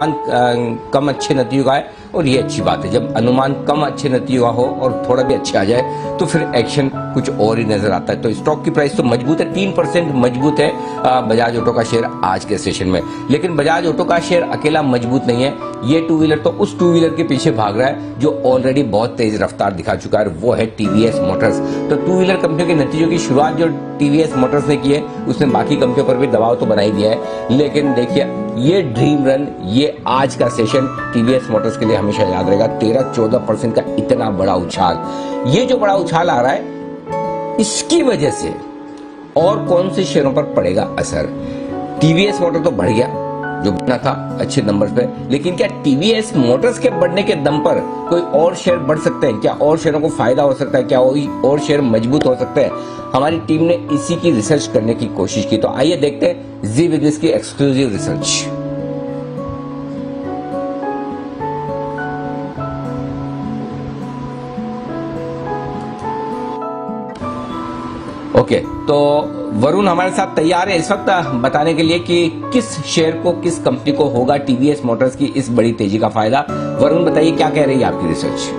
कम अच्छे नतीजों का है और ये अच्छी बात है। जब अनुमान कम अच्छे नतीजों का हो और थोड़ा भी अच्छे आ जाए तो फिर एक्शन कुछ और ही नजर आता है। तो स्टॉक की प्राइस तो मजबूत है, 3% मजबूत है बजाज ऑटो का शेयर आज के सेशन में। लेकिन बजाज ऑटो का शेयर अकेला मजबूत नहीं है, ये टू व्हीलर तो उस टू व्हीलर के पीछे भाग रहा है जो ऑलरेडी बहुत तेज रफ्तार दिखा चुका है, वो है टीवीएस मोटर्स। तो टू व्हीलर कंपनियों के नतीजों की शुरुआत जो टीवीएस मोटर्स ने की है उसने बाकी कंपनियों पर भी दबाव तो बना ही दिया है। लेकिन देखिए ये ड्रीम रन, ये आज का सेशन टीवीएस मोटर्स के लिए हमेशा याद रहेगा। 13-14% का इतना बड़ा उछाल, ये जो बड़ा उछाल आ रहा है इसकी वजह से और कौन से शेयरों पर पड़ेगा असर। टीवीएस मोटर तो बढ़ गया जो बढ़ना था अच्छे नंबर पे, लेकिन क्या टीवीएस मोटर्स के बढ़ने के दम पर कोई और शेयर बढ़ सकते हैं? क्या और शेयरों को फायदा हो सकता है? क्या और शेयर मजबूत हो सकते हैं? हमारी टीम ने इसी की रिसर्च करने की कोशिश की। तो आइए देखते हैं जी बिजनेस की एक्सक्लूसिव रिसर्च। ओके, तो वरुण हमारे साथ तैयार है इस वक्त बताने के लिए कि किस शेयर को, किस कंपनी को होगा टीवीएस मोटर्स की इस बड़ी तेजी का फायदा। वरुण बताइए क्या कह रही है आपकी रिसर्च।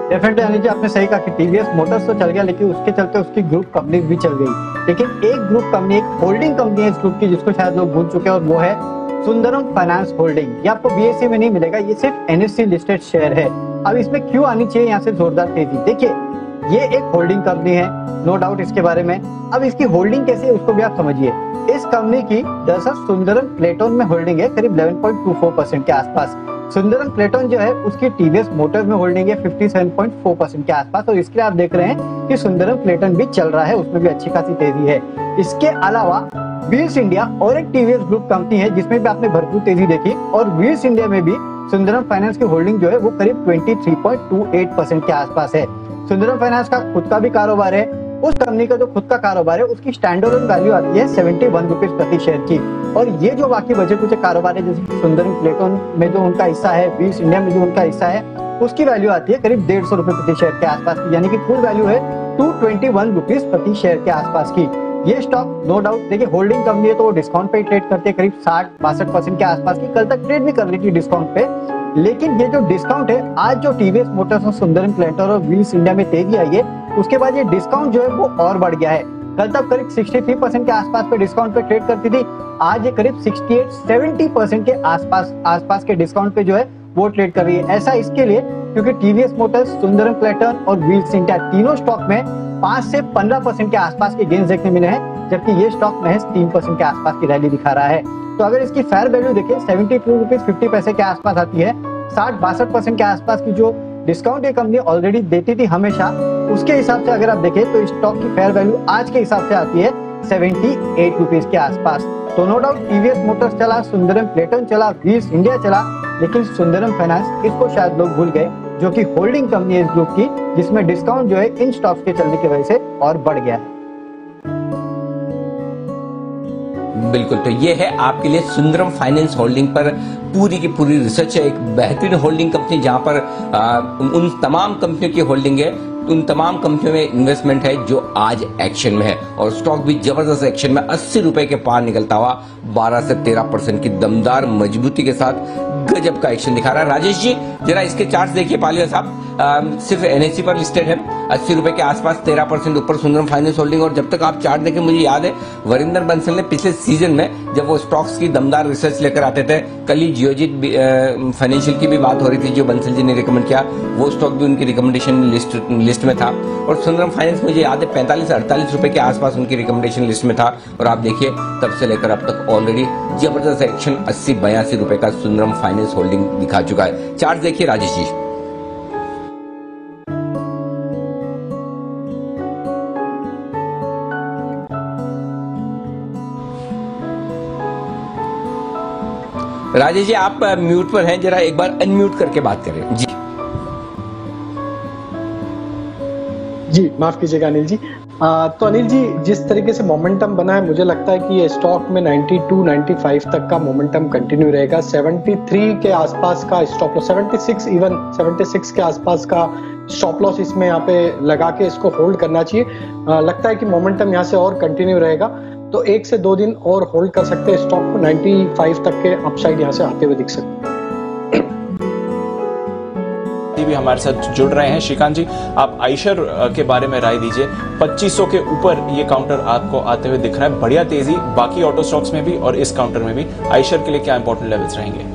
डेफिनेटली अनिल जी, आपने सही कहा कि टीवीएस मोटर्स तो चल गया, लेकिन उसके चलते उसकी ग्रुप कंपनी भी चल गई। लेकिन एक ग्रुप कंपनी, एक होल्डिंग कंपनी है इस ग्रुप की जिसको शायद लोग भूल चुके हैं, और वो है सुंदरम फाइनेंस होल्डिंग। ये आपको बीएसई में नहीं मिलेगा, ये सिर्फ एनएससी लिस्टेड शेयर है। अब इसमें क्यों आनी चाहिए यहाँ से जोरदार तेजी? देखिए ये एक होल्डिंग कंपनी है, नो डाउट इसके बारे में। अब इसकी होल्डिंग कैसे है उसको भी आप समझिए। इस कंपनी की दरअसल सुंदरम प्लेटोन में होल्डिंग है करीब 11.24% के आसपास। सुंदरम प्लेटोन जो है उसकी टीवीएस मोटर्स में होल्डिंग है 57.4% के आसपास। और इसके लिए आप देख रहे हैं कि सुंदरम प्लेटोन भी चल रहा है, उसमें भी अच्छी खासी तेजी है। इसके अलावा व्हील्स इंडिया और एक टीवीएस ग्रुप कंपनी है जिसमें भी आपने भरपूर तेजी देखी, और व्हील्स इंडिया में भी सुंदरम फाइनेंस की होल्डिंग जो है वो करीब 23.28% के आसपास है। सुंदरम फाइनेंस का खुद का भी कारोबार है, उस कंपनी का जो खुद का कारोबार है उसकी स्टैंडर्ड वैल्यू आती है 71 रुपीज प्रति शेयर की। और ये जो बाकी बचे कुछ कारोबार है जैसे सुंदरम प्लेटोन में जो उनका हिस्सा है, व्हील्स इंडिया में जो उनका हिस्सा है, उसकी वैल्यू आती है करीब 150 रुपए प्रति शेयर के आसपास की, यानी कि कुल वैल्यू है 221 रुपीज प्रति शेयर के आसपास की। ये स्टॉक नो डाउट देखिए होल्डिंग कंपनी है तो वो डिस्काउंट पे ट्रेड करते हैं करीब 60-62% के आसपास की, कल तक ट्रेड भी कर रही थी डिस्काउंट पे। लेकिन ये जो डिस्काउंट है, आज जो टीवीएस मोटर्स और सुंदरम प्लेटोन और व्हील्स इंडिया में तेजी आई है, उसके बाद ये डिस्काउंट जो है वो और बढ़ गया है। कल तक करीब 63% के आसपास पे डिस्काउंट पे ट्रेड करती थी, आज ये करीब 68-70% के आसपास के डिस्काउंट पे जो है वो ट्रेड कर रही है। ऐसा इसके लिए क्योंकि टीवीएस मोटर्स, सुंदरम प्लेटोन और व्हील्स इंडिया तीनों स्टॉक में 5 से 15% के आसपास के गेंस देखने मिले हैं, जबकि ये स्टॉक महज 3% के आसपास की रैली दिखा रहा है। तो अगर इसकी फेयर वैल्यू देखें 72 रुपीज 50 पैसे के आसपास आती है, 60-62% के आसपास की जो डिस्काउंट ये कंपनी ऑलरेडी देती थी हमेशा, उसके हिसाब से अगर आप देखें तो स्टॉक की फेयर वैल्यू आज के हिसाब से आती है 78 रुपीज के आसपास। तो नो डाउट टीवीएस मोटर्स चला, सुंदरम प्लेटोन चला, व्हील्स इंडिया चला, लेकिन सुंदरम फाइनेंस इसको शायद लोग भूल गए, जो कि होल्डिंग कंपनी है इस ग्रुप की, जिसमें डिस्काउंट जो है इन स्टॉक्स के चलने की वजह से और बढ़ गया है। बिल्कुल, तो ये है आपके लिए सुंदरम फाइनेंस होल्डिंग पर पूरी की पूरी रिसर्च है। एक बेहतरीन होल्डिंग कंपनी जहां पर उन तमाम कंपनियों की होल्डिंग है, उन तमाम कंपनियों में इन्वेस्टमेंट है जो आज एक्शन में है, और स्टॉक भी जबरदस्त एक्शन में 80 रुपए के पार निकलता हुआ 12 से 13% की दमदार मजबूती के साथ गजब का एक्शन दिखा रहा है। राजेश जी जरा इसके चार्ट्स देखिए। पालिया साहब सिर्फ एनएससी पर लिस्टेड है, 80 रुपए के आसपास 13% ऊपर सुंदरम फाइनेंस होल्डिंग। और जब तक आप चार्ट देखें, मुझे याद है वरिंदर बंसल ने पिछले सीजन में जब वो स्टॉक्स की दमदार रिसर्च लेकर आते थे, कल ही जियोजित फाइनेंशियल की भी बात हो रही थी जो बंसल जी ने रिकमेंड किया, वो स्टॉक भी उनकी रिकमेंडेशन लिस्ट में था। और सुंदरम फाइनेंस मुझे याद है 45-48 रुपए के आसपास उनकी रिकमेंडेशन लिस्ट में था, और आप देखिए तब से लेकर अब तक ऑलरेडी जबरदस्त एक्शन 80-82 रुपए का सुंदरम फाइनेंस होल्डिंग दिखा चुका है। चार्ट देखिए राजेश जी। राजेश जी आप म्यूट पर हैं, जरा एक बार अनम्यूट करके बात करें जी। जी माफ कीजिएगा अनिल जी। तो अनिल जी जिस तरीके से मोमेंटम बना है, मुझे लगता है कि ये स्टॉक में 92-95 तक का मोमेंटम कंटिन्यू रहेगा। 73 के आसपास का स्टॉप लॉस, 76 के आसपास का स्टॉप लॉस इसमें यहाँ पे लगा के इसको होल्ड करना चाहिए। लगता है कि मोमेंटम यहाँ से और कंटिन्यू रहेगा। तो 1 से 2 दिन और होल्ड कर सकते हैं स्टॉक को, 95 तक के अपसाइड यहाँ से आते हुए दिख सकते हैं। भी हमारे साथ जुड़ रहे हैं। श्रीकांत जी, आप आइशर के बारे में राय दीजिए। 2500 के ऊपर ये काउंटर आपको आते हुए दिख रहा है, बढ़िया तेजी बाकी ऑटो स्टॉक्स में भी और इस काउंटर में भी। आइशर के लिए क्या इंपॉर्टेंट लेवल्स रहेंगे?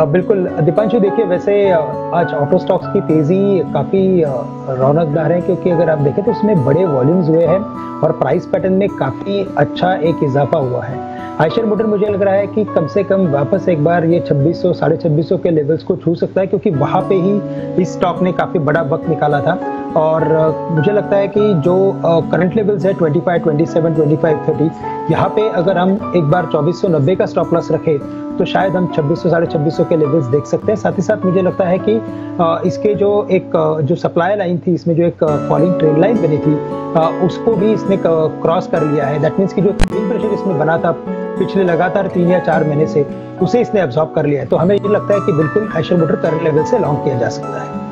बिल्कुल दीपांशु, देखिए वैसे आज ऑटो स्टॉक्स की तेजी काफी रौनकदार है, क्योंकि अगर आप देखें तो उसमें बड़े वॉल्यूम्स हुए हैं और प्राइस पैटर्न में काफी अच्छा एक इजाफा हुआ है। आइशर मोटर मुझे लग रहा है कि कम से कम वापस एक बार ये 2600 2650 के लेवल्स को छू सकता है, क्योंकि वहां पे ही इस स्टॉक ने काफी बड़ा वक्त निकाला था। और मुझे लगता है कि जो करंट लेवल्स है 25, 27, 25, 30, यहाँ पे अगर हम एक बार 2490 का स्टॉप लॉस रखें तो शायद हम 2600 2650 के लेवल्स देख सकते हैं। साथ ही साथ मुझे लगता है कि इसके जो सप्लाई लाइन थी, इसमें जो एक फॉलिंग ट्रेंड लाइन बनी थी, उसको भी इसने क्रॉस कर लिया है। दैट मीन्स कि जो सेलिंग प्रेशर इसमें बना था पिछले लगातार 3 या 4 महीने से, उसे इसने एब्जॉर्ब कर लिया है। तो हमें ये लगता है कि बिल्कुल आइशर मोटर करंट लेवल से लॉन्ग किया जा सकता है।